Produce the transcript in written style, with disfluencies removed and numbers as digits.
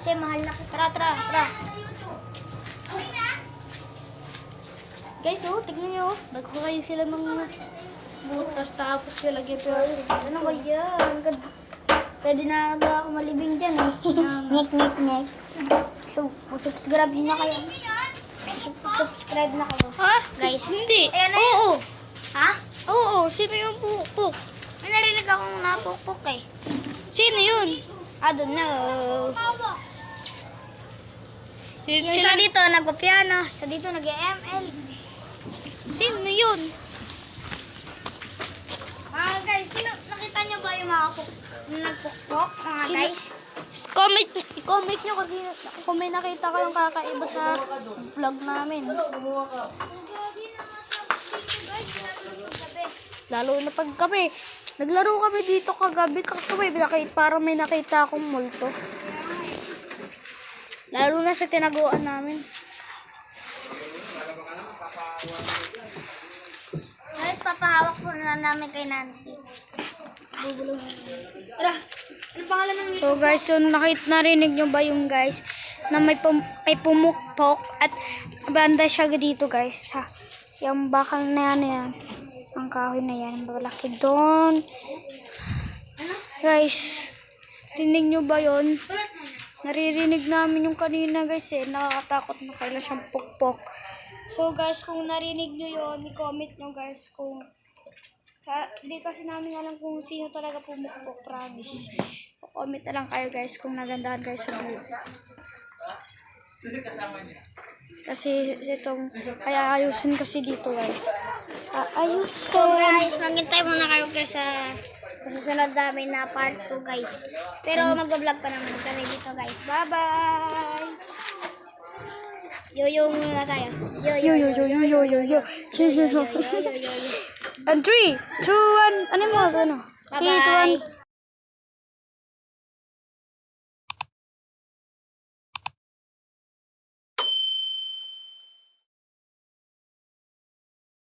Kasi mahal na. Tara. Guys, oh, tignan nyo. Nagkukay sila ng butas tapos nilagyan ito. Ano ba yan? Pwede na ako malibing dyan eh. Nyek. So, subscribe na kayo. Subscribe na kayo. Ha? Guys. Hindi. Ayan na Oo. Ha? Oo. Sino yung pukpuk? May narinig akong napukpok eh. Sino yun? I don't know. Yung Sila isa dito nagpa-piano, isa dito nag-ML. Sino yun? Guys, sino nakita nyo ba yung mga nagpukpok, mga Sino? guys? Comment nyo kasi kung may nakita kayong kakaiba sa vlog namin. Lalo na paggabi. Naglaro kami dito kagabi kasi parang may nakita akong multo. Lalo na sa tinaguan namin. Guys, papahawak po na namin kay Nancy. Tara, ano pangalan ng So guys, yun, narinig nyo ba yung guys na may pumukpok at banda siya dito guys. Ha? Yung bakal na yan. Ang kahoy na yan. Malaki doon. Guys, rinig nyo ba yun? Naririnig namin yung kanina guys eh. Nakakatakot na kailan siyang pukpok. So guys, kung narinig nyo yun, i-comment nyo guys kung di kasi namin alam kung sino talaga pumukpok, promise. Comment na lang kayo guys kung nagandahan kayo sa video. Kasi itong, kaya ayusin kasi dito guys. So guys, maghintay muna kayo sa susunod namin na part 2 guys. Pero mag-vlog pa naman kami dito guys. Bye-bye! Yo muna tayo. Yo. And 3, 2, 1, ano mo? 3, 2, 1.